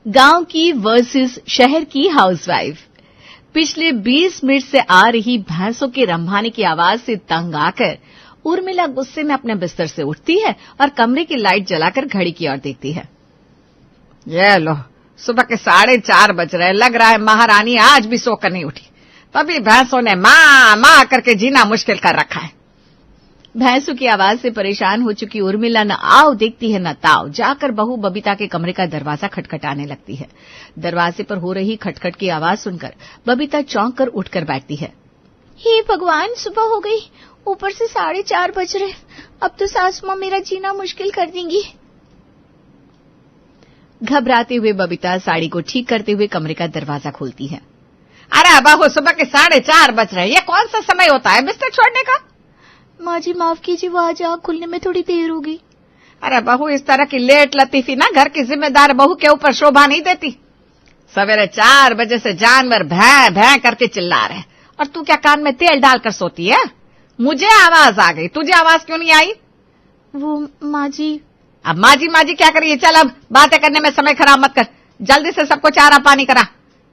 गांव की वर्सेस शहर की हाउसवाइफ। पिछले 20 मिनट से आ रही भैंसों के रंभाने की आवाज से तंग आकर उर्मिला गुस्से में अपने बिस्तर से उठती है और कमरे की लाइट जलाकर घड़ी की ओर देखती है। ये लो, सुबह के 4:30 बज रहे, लग रहा है महारानी आज भी सोकर नहीं उठी, तभी भैंसों ने माँ माँ करके जीना मुश्किल कर रखा है। भैंसों की आवाज से परेशान हो चुकी उर्मिला न आओ देखती है न ताओ, जाकर बहू बबीता के कमरे का दरवाजा खटखटाने लगती है। दरवाजे पर हो रही खटखट की आवाज सुनकर बबीता चौंक कर उठकर बैठती है। हे भगवान, सुबह हो गई, ऊपर से 4:30 बज रहे, अब तो सासू मां मेरा जीना मुश्किल कर देंगी। घबराते हुए बबीता साड़ी को ठीक करते हुए कमरे का दरवाजा खोलती है। अरे बहू, सुबह के 4:30 बज रहे, ये कौन सा समय होता है बिस्तर छोड़ने का? माँ जी माफ कीजिए, वो आज आँख खुलने में थोड़ी देर हो गई। अरे बहू, इस तरह की लेट लतीफी ना घर की जिम्मेदार बहू के ऊपर शोभा नहीं देती। सवेरे 4 बजे से जानवर भैं भैं करके चिल्ला रहे और तू क्या कान में तेल डालकर सोती है? मुझे आवाज आ गई, तुझे आवाज क्यों नहीं आई? वो माँ जी। अब माजी क्या करिए? चल, अब बातें करने में समय खराब मत कर, जल्दी से सबको चारा पानी करा।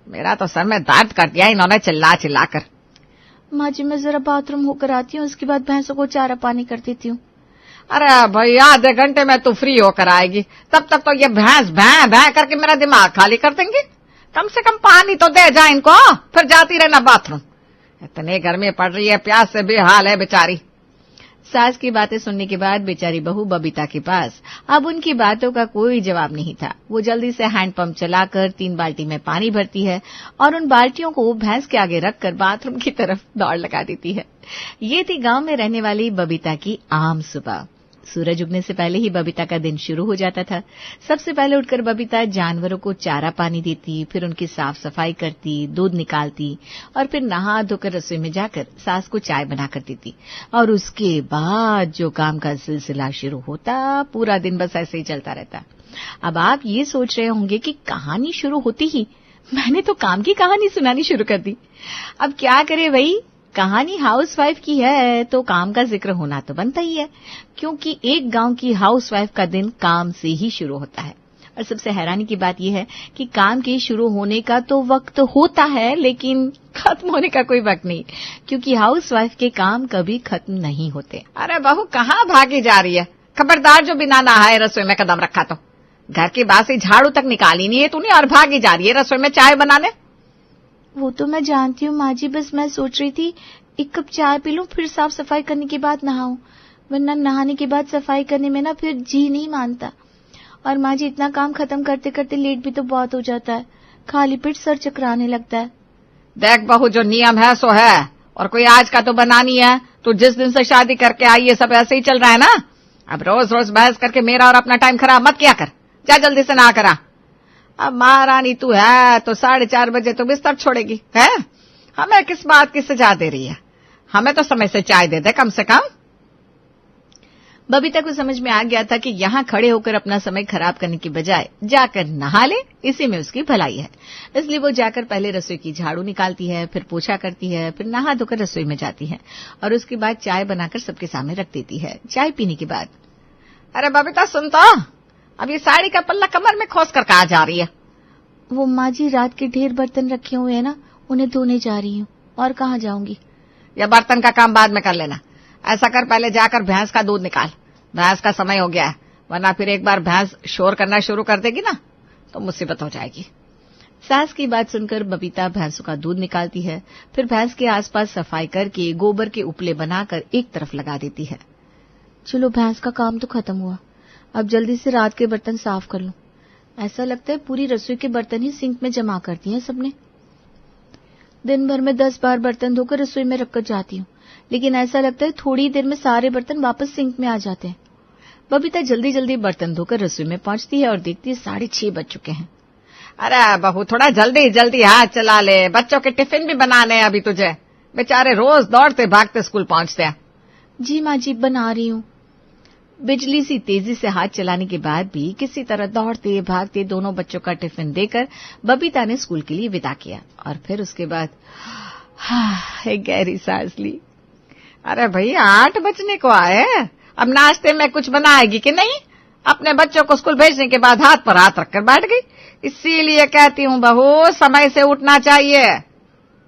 मेरा तो सर में दर्द कर दिया इन्होंने चिल्ला चिल्ला कर। माँ जी, मैं जरा बाथरूम होकर आती हूँ, उसके बाद भैंसों को चारा पानी कर देती हूँ। अरे भैया, आधे घंटे में तू फ्री होकर आएगी, तब तक तो ये भैंस भैं भैं करके मेरा दिमाग खाली कर देंगी। कम से कम पानी तो दे जा इनको, फिर जाती रहना बाथरूम। इतनी गर्मी पड़ रही है, प्यास से बेहाल है बेचारी। सास की बातें सुनने के बाद बेचारी बहू बबीता के पास अब उनकी बातों का कोई जवाब नहीं था। वो जल्दी से हैंडपंप चलाकर 3 बाल्टी में पानी भरती है और उन बाल्टियों को भैंस के आगे रखकर बाथरूम की तरफ दौड़ लगा देती है। ये थी गांव में रहने वाली बबीता की आम सुबह। सूरज उगने से पहले ही बबीता का दिन शुरू हो जाता था। सबसे पहले उठकर बबीता जानवरों को चारा पानी देती, फिर उनकी साफ सफाई करती, दूध निकालती और फिर नहा धोकर रसोई में जाकर सास को चाय बनाकर देती। और उसके बाद जो काम का सिलसिला शुरू होता, पूरा दिन बस ऐसे ही चलता रहता। अब आप ये सोच रहे होंगे कि कहानी शुरू होती ही मैंने तो काम की कहानी सुनानी शुरू कर दी। अब क्या करे भाई, कहानी हाउसवाइफ की है तो काम का जिक्र होना तो बनता ही है, क्योंकि एक गांव की हाउसवाइफ का दिन काम से ही शुरू होता है। और सबसे हैरानी की बात यह है कि काम के शुरू होने का तो वक्त होता है, लेकिन खत्म होने का कोई वक्त नहीं, क्योंकि हाउसवाइफ के काम कभी खत्म नहीं होते। अरे बहू, कहाँ भागी जा रही है? खबरदार, जो बिना नहाए रसोई में कदम रखा तो घर की बासी झाड़ू तक निकाली नहीं है तूने और भागी जा रही है रसोई में चाय बनाने। वो तो मैं जानती हूँ माँ जी, बस मैं सोच रही थी 1 कप चाय पी लूं, फिर साफ सफाई करने के बाद नहाऊं, वरना नहाने के बाद सफाई करने में ना फिर जी नहीं मानता। और माँ जी, इतना काम खत्म करते करते लेट भी तो बहुत हो जाता है, खाली पेट सर चकराने लगता है। देख बहू, जो नियम है सो है, और कोई आज का तो बनानी है। तू जिस दिन से शादी करके आई है सब ऐसे ही चल रहा है ना। अब रोज रोज बहस करके मेरा और अपना टाइम खराब मत किया कर, जा जल्दी से नहा करा। अब महारानी तू है तो 4:30 बजे तो बिस्तर छोड़ेगी है? हमें किस बात की सजा दे रही है? हमें तो समय से चाय दे दे कम से कम। बबीता को समझ में आ गया था कि यहाँ खड़े होकर अपना समय खराब करने की बजाय जाकर नहा ले, इसी में उसकी भलाई है। इसलिए वो जाकर पहले रसोई की झाड़ू निकालती है, फिर पोछा करती है, फिर नहा धोकर रसोई में जाती है और उसके बाद चाय बनाकर सबके सामने रख देती है। चाय पीने के बाद, अरे बबीता सुन तो, अब ये साड़ी का पल्ला कमर में खोस कर कहाँ जा रही है? वो माँ जी, रात के ढेर बर्तन रखे हुए हैं ना, उन्हें धोने जा रही हूँ। और कहाँ जाऊंगी? या बर्तन का काम बाद में कर लेना। ऐसा कर, पहले जाकर भैंस का दूध निकाल, भैंस का समय हो गया है, वरना फिर एक बार भैंस शोर करना शुरू कर देगी ना तो मुसीबत हो जाएगी। सास की बात सुनकर बबीता भैंसों का दूध निकालती है, फिर भैंस के आसपास सफाई करके गोबर के उपले बनाकर एक तरफ लगा देती है। चलो, भैंस का काम तो खत्म हुआ, अब जल्दी से रात के बर्तन साफ कर लूं। ऐसा लगता है पूरी रसोई के बर्तन ही सिंक में जमा कर दिए हैं सबने। दिन भर में 10 बार बर्तन धोकर रसोई में रखकर जाती हूँ, लेकिन ऐसा लगता है थोड़ी देर में सारे बर्तन वापस सिंक में आ जाते हैं। बबीता जल्दी जल्दी बर्तन धोकर रसोई में पहुंचती है और देखती है 6:30 बज चुके हैं। अरे बहू, थोड़ा जल्दी जल्दी हाथ चला ले, बच्चों के टिफिन भी बनाने हैं अभी तुझे। बेचारे रोज दौड़ते भागते स्कूल पहुंचते हैं। जी माँ जी, बना रही हूँ। बिजली सी तेजी से हाथ चलाने के बाद भी किसी तरह दौड़ते भागते दोनों बच्चों का टिफिन देकर बबीता ने स्कूल के लिए विदा किया और फिर उसके बाद एक गहरी सांस ली। अरे भैया, 8 बजने को आए, अब नाश्ते में कुछ बनाएगी कि नहीं? अपने बच्चों को स्कूल भेजने के बाद हाथ पर हाथ रखकर बैठ गई। इसीलिए कहती हूँ बहू, समय से उठना चाहिए।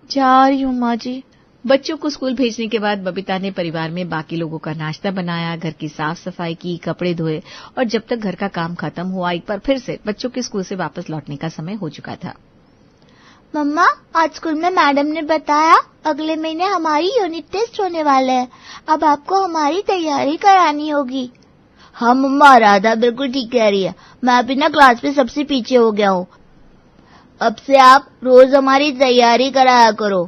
जा रही हूँ माँ जी। बच्चों को स्कूल भेजने के बाद बबीता ने परिवार में बाकी लोगों का नाश्ता बनाया, घर की साफ सफाई की, कपड़े धोए और जब तक घर का काम खत्म हुआ एक बार फिर से बच्चों के स्कूल से वापस लौटने का समय हो चुका था। मम्मा, आज स्कूल में मैडम ने बताया अगले महीने हमारी यूनिट टेस्ट होने वाले हैं। अब आपको हमारी तैयारी करानी होगी। हाँ मम्मा, राधा बिल्कुल ठीक कह रही है। मैं भी ना क्लास में सबसे पीछे हो गया हूँ। अब से आप रोज हमारी तैयारी कराया करो।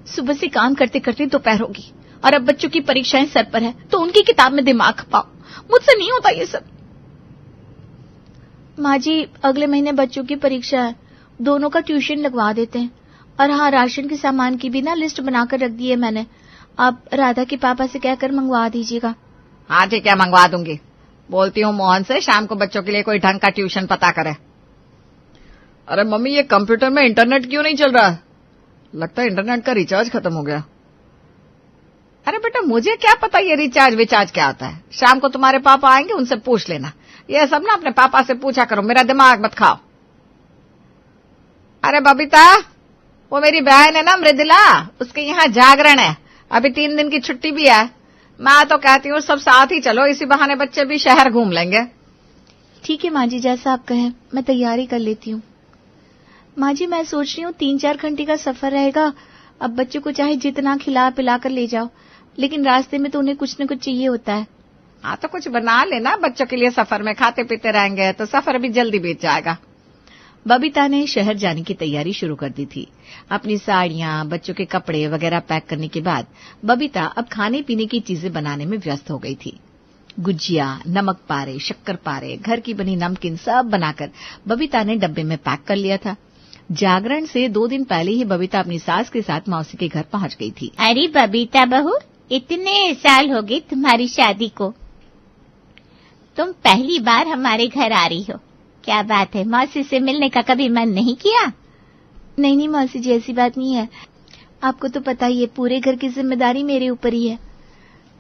सुबह से काम करते करते दोपहर होगी और अब बच्चों की परीक्षाएं सर पर है तो उनकी किताब में दिमाग खपाओ। मुझसे नहीं होता ये सब। माँ जी, अगले महीने बच्चों की परीक्षा है, दोनों का ट्यूशन लगवा देते हैं। और हाँ, राशन के सामान की भी ना लिस्ट बनाकर रख दी है मैंने। आप राधा के पापा से कहकर मंगवा दीजिएगा। हाँ ठीक है, मंगवा दूंगी। बोलती हूँ मोहन से शाम को बच्चों के लिए कोई ढंग का ट्यूशन पता करे। अरे मम्मी, ये कंप्यूटर में इंटरनेट क्यों नहीं चल रहा है? लगता है इंटरनेट का रिचार्ज खत्म हो गया। अरे बेटा, मुझे क्या पता ये रिचार्ज विचार्ज क्या होता है। शाम को तुम्हारे पापा आएंगे, उनसे पूछ लेना। ये सब ना अपने पापा से पूछा करो, मेरा दिमाग मत खाओ। अरे बबीता, वो मेरी बहन है ना मृदुला, उसके यहाँ जागरण है। अभी 3 दिन की छुट्टी भी है। मैं तो कहती हूँ सब साथ ही चलो, इसी बहाने बच्चे भी शहर घूम लेंगे। ठीक है माँ जी, जैसा आप कहें। मैं तैयारी कर लेती हूँ। माँ जी, मैं सोच रही हूँ 3-4 घंटे का सफर रहेगा। अब बच्चों को चाहे जितना खिला पिला कर ले जाओ, लेकिन रास्ते में तो उन्हें कुछ न कुछ चाहिए होता है। हाँ तो कुछ बना लेना बच्चों के लिए। सफर में खाते पीते रहेंगे तो सफर भी जल्दी बीत जाएगा। बबीता ने शहर जाने की तैयारी शुरू कर दी थी। अपनी साड़ियां, बच्चों के कपड़े वगैरह पैक करने के बाद बबीता अब खाने पीने की चीजें बनाने में व्यस्त हो गई थी। गुजिया, नमक पारे, शक्कर पारे, घर की बनी नमकीन सब बनाकर बबीता ने डब्बे में पैक कर लिया था। जागरण से 2 दिन पहले ही बबीता अपनी सास के साथ मौसी के घर पहुंच गई थी। अरे बबीता बहू, इतने साल हो गए तुम्हारी शादी को, तुम पहली बार हमारे घर आ रही हो। क्या बात है, मौसी से मिलने का कभी मन नहीं किया? नहीं मौसी जी, ऐसी बात नहीं है। आपको तो पता ही है, पूरे घर की जिम्मेदारी मेरे ऊपर ही है।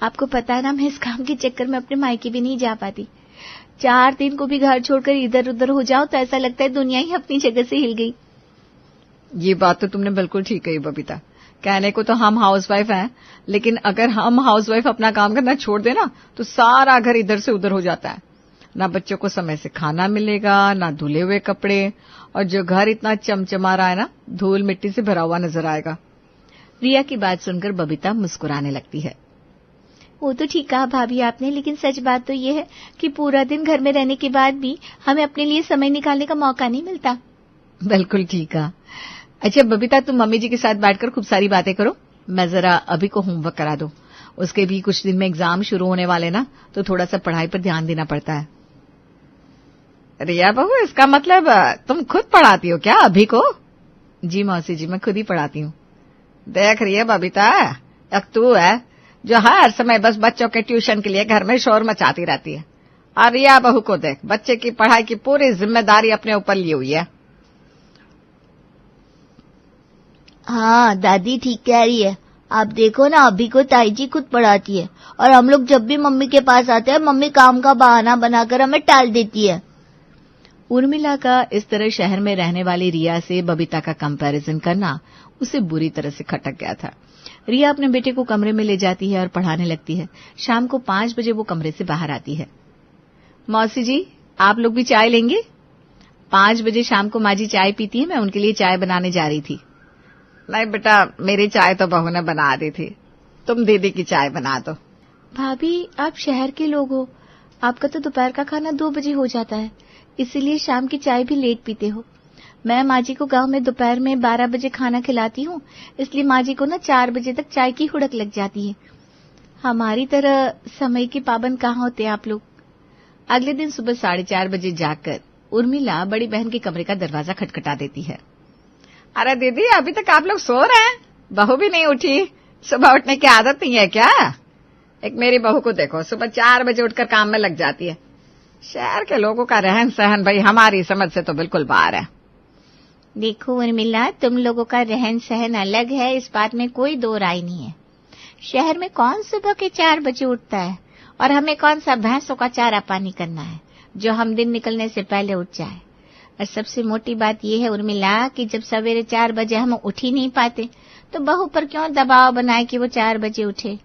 आपको पता है ना, मैं इस काम के चक्कर में अपने मायके भी नहीं जा पाती। 4 दिन को भी घर छोड़कर इधर उधर हो जाओ तो ऐसा लगता है दुनिया ही अपनी जगह से हिल गई। ये बात तो तुमने बिल्कुल ठीक कही बबीता। कहने को तो हम हाउसवाइफ हैं, लेकिन अगर हम हाउसवाइफ अपना काम करना छोड़ देना तो सारा घर इधर से उधर हो जाता है। ना बच्चों को समय से खाना मिलेगा, ना धुले हुए कपड़े, और जो घर इतना चमचमा रहा है ना, धूल मिट्टी से भरा हुआ नजर आएगा। रिया की बात सुनकर बबीता मुस्कुराने लगती है। वो तो ठीक कहा भाभी आपने, लेकिन सच बात तो ये है कि पूरा दिन घर में रहने के बाद भी हमें अपने लिए समय निकालने का मौका नहीं मिलता। बिल्कुल ठीक कहा। अच्छा बबीता, तुम मम्मी जी के साथ बैठकर खूब सारी बातें करो। मैं जरा अभी को होमवर्क करा दूं। उसके भी कुछ दिन में एग्जाम शुरू होने वाले ना, तो थोड़ा सा पढ़ाई पर ध्यान देना पड़ता है। रिया बहू, इसका मतलब तुम खुद पढ़ाती हो क्या अभी को? जी मौसी जी, मैं खुद ही पढ़ाती हूँ। देख रही है बबीता, एक तू है जो हर समय बस बच्चों के ट्यूशन के लिए घर में शोर मचाती रहती है, और रिया बहू को देख, बच्चे की पढ़ाई की पूरी जिम्मेदारी अपने ऊपर ली हुई है। हाँ दादी ठीक कह रही है। आप देखो ना, अभी को ताई जी खुद पढ़ाती है, और हम लोग जब भी मम्मी के पास आते हैं, मम्मी काम का बहाना बनाकर हमें टाल देती है। उर्मिला का इस तरह शहर में रहने वाली रिया से बबीता का कंपैरिजन करना उसे बुरी तरह से खटक गया था। रिया अपने बेटे को कमरे में ले जाती है और पढ़ाने लगती है। शाम को 5 बजे वो कमरे से बाहर आती है। मौसी जी, आप लोग भी चाय लेंगे? 5 बजे शाम को माँ जी चाय पीती है, मैं उनके लिए चाय बनाने जा रही थी। नहीं बेटा, मेरी चाय तो बहू ने बना दी थी, तुम दीदी की चाय बना दो। भाभी, आप शहर के लोग हो, आपका तो दोपहर का खाना 2 बजे हो जाता है, इसीलिए शाम की चाय भी लेट पीते हो। मैं माँ जी को गांव में दोपहर में 12 बजे खाना खिलाती हूँ, इसलिए माँ जी को ना 4 बजे तक चाय की हुड़क लग जाती है। हमारी तरह समय के पाबंद कहाँ होते आप लोग। अगले दिन सुबह 4:30 बजे जागकर उर्मिला बड़ी बहन के कमरे का दरवाजा खटखटा देती है। अरे दीदी, अभी तक आप लोग सो रहे हैं? बहू भी नहीं उठी? सुबह उठने की आदत नहीं है क्या? एक मेरी बहू को देखो, सुबह 4 बजे उठकर काम में लग जाती है। शहर के लोगों का रहन सहन भाई हमारी समझ से तो बिल्कुल बाहर है। देखो उर्मिला, तुम लोगों का रहन सहन अलग है, इस बात में कोई दो राय नहीं है। शहर में कौन सुबह के 4 बजे उठता है, और हमें कौन सा भैंसों का चारा पानी करना है जो हम दिन निकलने से पहले उठ जाए। और सबसे मोटी बात यह है उर्मिला कि जब सवेरे 4 बजे हम उठ ही नहीं पाते तो बहू पर क्यों दबाव बनाए कि वो 4 बजे उठे।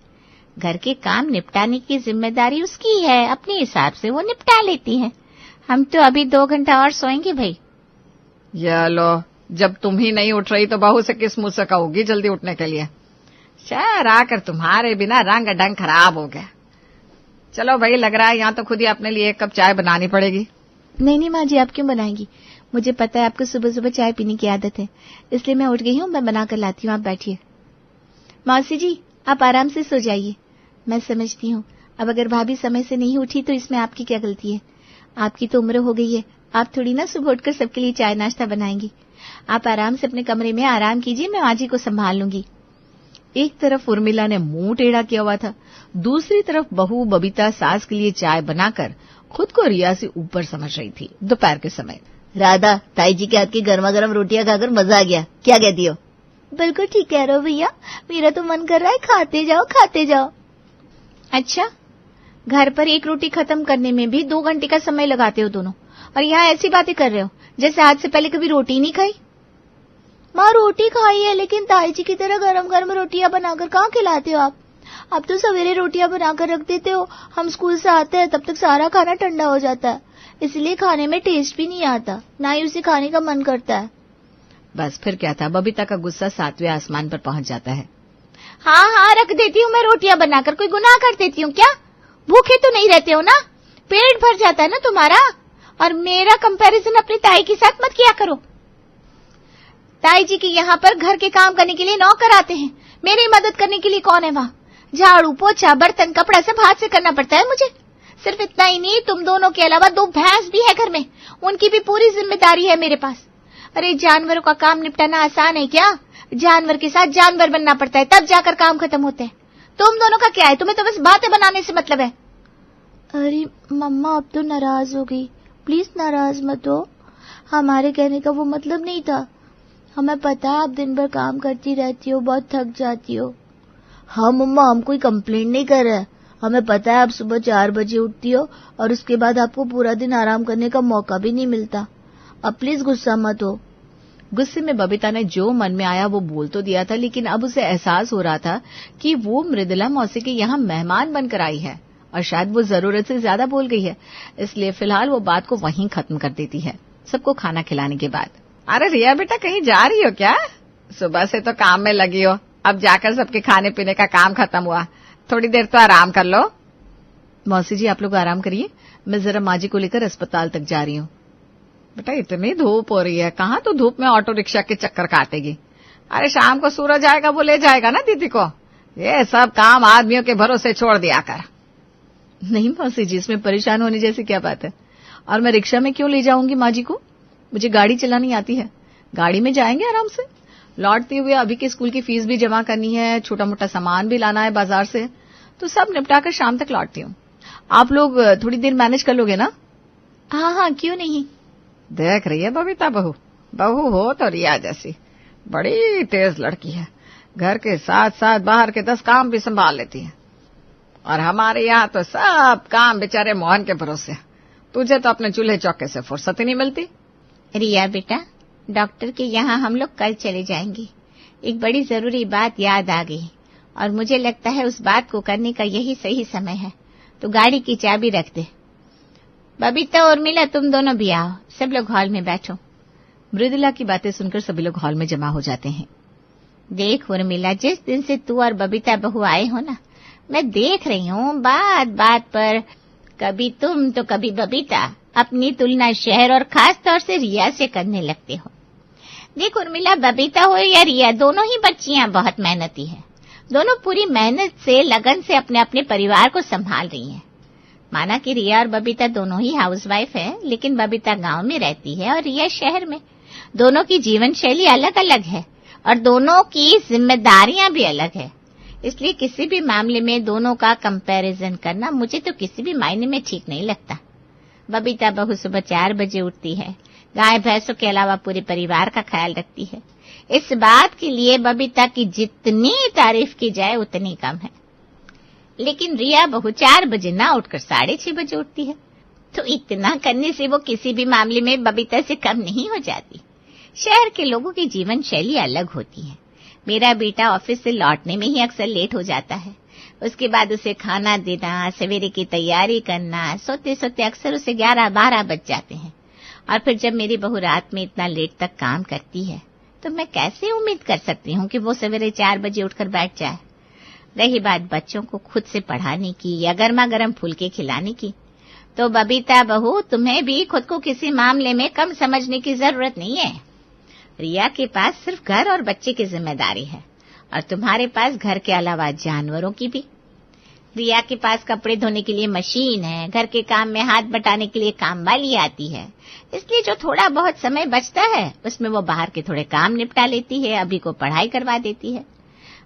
घर के काम निपटाने की जिम्मेदारी उसकी है, अपने हिसाब से वो निपटा लेती है। हम तो अभी 2 घंटा और सोएंगे भाई। ये लो, जब तुम ही नहीं उठ रही तो बहू से किस मुंह से कहोगी जल्दी उठने के लिए। शहर आकर तुम्हारे बिना रंग ढंग खराब हो गया। चलो भाई, लग रहा है यहाँ तो खुद ही अपने लिए 1 कप चाय बनानी पड़ेगी। नहीं माँ जी, आप क्यों बनाएंगी? मुझे पता है आपको सुबह सुबह चाय पीने की आदत है, इसलिए मैं उठ गई हूँ, मैं बना कर लाती हूँ, आप बैठिए। मौसी जी, आप आराम से सो जाइए। मैं समझती हूँ, अब अगर भाभी समय से नहीं उठी तो इसमें आपकी क्या गलती है। आपकी तो उम्र हो गई है, आप थोड़ी ना सुबह उठकर सबके लिए चाय नाश्ता बनाएंगी। आप आराम से अपने कमरे में आराम कीजिए, मैं माँ जी को संभाल लूंगी। एक तरफ उर्मिला ने मुंह टेढ़ा किया हुआ था, दूसरी तरफ बहू बबीता सास के लिए चाय बनाकर खुद को रिया से ऊपर समझ रही थी। दोपहर के समय राधा, ताई जी के हाथ की गर्मा गर्म रोटियां खाकर मजा आ गया, क्या कहती हो? बिल्कुल ठीक कह रहे हो भैया, मेरा तो मन कर रहा है खाते जाओ खाते जाओ। अच्छा, घर पर एक रोटी खत्म करने में भी 2 घंटे का समय लगाते हो दोनों, और यहाँ ऐसी बातें कर रहे हो जैसे आज से पहले कभी रोटी नहीं खाई। माँ रोटी खाई है, लेकिन ताई जी की तरह गरम गरम रोटियां बनाकर कहाँ खिलाते हो आप? अब तो सवेरे रोटियां बनाकर रख देते हो, हम स्कूल से आते हैं तब तक सारा खाना ठंडा हो जाता है, इसलिए खाने में टेस्ट भी नहीं आता, ना ही उसे खाने का मन करता है। बस फिर क्या था, बबीता का गुस्सा 7वें आसमान पर पहुंच जाता है। हाँ, रख देती हूँ मैं रोटियां बनाकर, कोई गुनाह कर देती हूँ क्या? भूखे तो नहीं रहते हो ना, पेट भर जाता है ना तुम्हारा। और मेरा कंपैरिजन अपनी ताई के साथ मत किया करो। ताई जी के यहाँ पर घर के काम करने के लिए नौकर आते हैं, मेरी मदद करने के लिए कौन है वहाँ? झाड़ू पोछा बर्तन कपड़ा सब हाथ से करना पड़ता है मुझे। सिर्फ इतना ही नहीं, तुम दोनों के अलावा 2 भैंस भी है घर में, उनकी भी पूरी जिम्मेदारी है मेरे पास। अरे जानवरों का काम निपटाना आसान है क्या? जानवर के साथ जानवर बनना पड़ता है, तब जाकर काम खत्म होते हैं। तुम दोनों का क्या है? तुम्हें तो बस बातें बनाने से मतलब है। अरे मम्मा, अब तो नाराज हो गई, प्लीज नाराज मत हो, हमारे कहने का वो मतलब नहीं था। हमें पता है आप दिन भर काम करती रहती हो, बहुत थक जाती हो। हाँ मम्मा, हम कोई कंप्लेंट नहीं कर रहे, हमें पता है आप सुबह 4 बजे उठती हो और उसके बाद आपको पूरा दिन आराम करने का मौका भी नहीं मिलता। अब प्लीज गुस्सा मत हो। गुस्से में बबीता ने जो मन में आया वो बोल तो दिया था, लेकिन अब उसे एहसास हो रहा था कि वो मृदुला मौसी के यहाँ मेहमान बनकर आई है और शायद वो जरूरत से ज्यादा बोल गई है, इसलिए फिलहाल वो बात को वहीं खत्म कर देती है सबको खाना खिलाने के बाद। अरे रिया बेटा, कहीं जा रही हो क्या? सुबह से तो काम में लगी हो, अब जाकर सबके खाने पीने का काम खत्म हुआ, थोड़ी देर तो आराम कर लो। मौसी जी, आप लोग आराम करिए, मैं जरा माँ जी को लेकर अस्पताल तक जा रही हूँ। बेटा, इतनी धूप हो रही है, कहाँ तो धूप में ऑटो रिक्शा के चक्कर काटेगी? अरे शाम को सूरज आएगा, वो ले जाएगा ना दीदी को। ये सब काम आदमियों के भरोसे छोड़ दिया कर। नहीं मौसी जी, इसमें परेशान होने जैसी क्या बात है? और मैं रिक्शा में क्यों ले जाऊंगी माँ जी को? मुझे गाड़ी चलानी आती है, गाड़ी में जाएंगे आराम से। लौटते हुए अभी के स्कूल की फीस भी जमा करनी है, छोटा मोटा सामान भी लाना है बाजार से, तो सब निपटाकर शाम तक लौटती हूँ। आप लोग थोड़ी देर मैनेज कर लोगे ना? हाँ, क्यों नहीं। देख रही है बबीता, बहू हो तो रिया जैसी, बड़ी तेज लड़की है, घर के साथ साथ बाहर के 10 काम भी संभाल लेती है। और हमारे यहाँ तो सब काम बेचारे मोहन के भरोसे, तुझे तो अपने चूल्हे चौके से फुर्सत ही नहीं मिलती। रिया बेटा, डॉक्टर के यहाँ हम लोग कल चले जाएंगे। एक बड़ी जरूरी बात याद आ गई और मुझे लगता है उस बात को करने का यही सही समय है, तो गाड़ी की चाबी रख दे। बबीता और उर्मिला, तुम दोनों भी आओ, सब लोग हॉल में बैठो। मृदुला की बातें सुनकर सभी लोग हॉल में जमा हो जाते हैं। देख उर्मिला, जिस दिन से तू और बबीता बहू आए हो ना, मैं देख रही हूँ बात बात पर कभी तुम तो कभी बबीता अपनी तुलना शहर और खास तौर से रिया से करने लगते हो। देख उर्मिला, बबीता हो या रिया, दोनों ही बच्चियां बहुत मेहनती है, दोनों पूरी मेहनत से लगन से अपने अपने परिवार को संभाल रही हैं। माना कि रिया और बबीता दोनों ही हाउसवाइफ है, लेकिन बबीता गांव में रहती है और रिया शहर में। दोनों की जीवन शैली अलग अलग है और दोनों की जिम्मेदारियां भी अलग है, इसलिए किसी भी मामले में दोनों का कंपैरिजन करना मुझे तो किसी भी मायने में ठीक नहीं लगता। बबीता बहू सुबह 4 बजे उठती है, गाय भैंसों के अलावा पूरे परिवार का ख्याल रखती है। इस बात के लिए बबीता की जितनी तारीफ की जाए उतनी कम है। लेकिन रिया बहू 4 बजे ना उठकर 6:30 बजे उठती है। तो इतना करने से वो किसी भी मामले में बबीता से कम नहीं हो जाती। शहर के लोगों की जीवन शैली अलग होती है। मेरा बेटा ऑफिस से लौटने में ही अक्सर लेट हो जाता है। उसके बाद उसे खाना देना, सवेरे की तैयारी करना, सोते सोते अक्सर उसे 11-12 बज जाते हैं। और फिर जब मेरी बहू रात में इतना लेट तक काम करती है तो मैं कैसे उम्मीद कर सकती हूँ कि वो सवेरे 4 बजे उठकर बैठ जाए। रही बात बच्चों को खुद से पढ़ाने की या गर्मा गर्म फुलके खिलाने की, तो बबीता बहू तुम्हें भी खुद को किसी मामले में कम समझने की जरूरत नहीं है। रिया के पास सिर्फ घर और बच्चे की जिम्मेदारी है और तुम्हारे पास घर के अलावा जानवरों की भी। रिया के पास कपड़े धोने के लिए मशीन है, घर के काम में हाथ बटाने के लिए काम वाली आती है, इसलिए जो थोड़ा बहुत समय बचता है उसमें वो बाहर के थोड़े काम निपटा लेती है, अभी को पढ़ाई करवा देती है।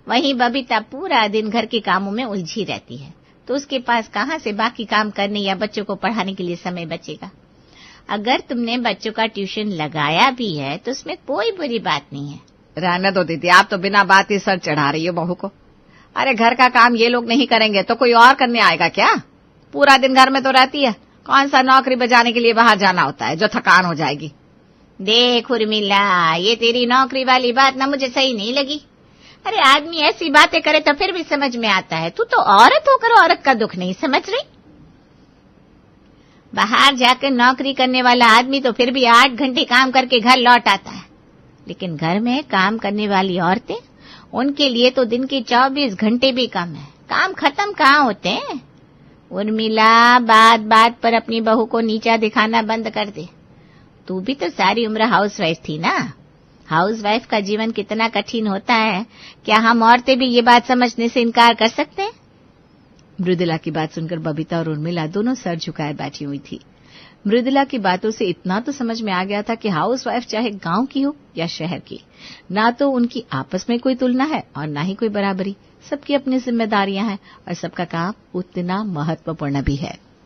वहीं बबीता पूरा दिन घर के कामों में उलझी रहती है, तो उसके पास कहाँ से बाकी काम करने या बच्चों को पढ़ाने के लिए समय बचेगा। अगर तुमने बच्चों का ट्यूशन लगाया भी है तो उसमें कोई बुरी बात नहीं है। रहने दो दीदी, आप तो बिना बात ही सर चढ़ा रही हो बहू को। अरे घर का काम ये लोग नहीं करेंगे तो कोई और करने आएगा क्या? पूरा दिन घर में तो रहती है, कौन सा नौकरी बजाने के लिए बाहर जाना होता है जो थकान हो जाएगी। देख उर्मिला, ये तेरी नौकरी वाली बात ना मुझे सही नहीं लगी। अरे आदमी ऐसी बातें करे तो फिर भी समझ में आता है, तू तो औरत होकर औरत का दुख नहीं समझ रही। बाहर जाकर नौकरी करने वाला आदमी तो फिर भी 8 घंटे काम करके घर लौट आता है, लेकिन घर में काम करने वाली औरतें, उनके लिए तो दिन के 24 घंटे भी कम है। काम खत्म कहाँ होते हैं। उर्मिला, बात बात पर अपनी बहू को नीचा दिखाना बंद कर दे। तू भी तो सारी उम्र हाउसवाइफ थी ना। हाउसवाइफ का जीवन कितना कठिन होता है, क्या हम औरतें भी ये बात समझने से इनकार कर सकते हैं? मृदुला की बात सुनकर बबीता और उर्मिला दोनों सर झुकाए बैठी हुई थी। मृदुला की बातों से इतना तो समझ में आ गया था कि हाउसवाइफ चाहे गांव की हो या शहर की, ना तो उनकी आपस में कोई तुलना है और ना ही कोई बराबरी। सबकी अपनी जिम्मेदारियां हैं और सबका काम उतना महत्वपूर्ण भी है।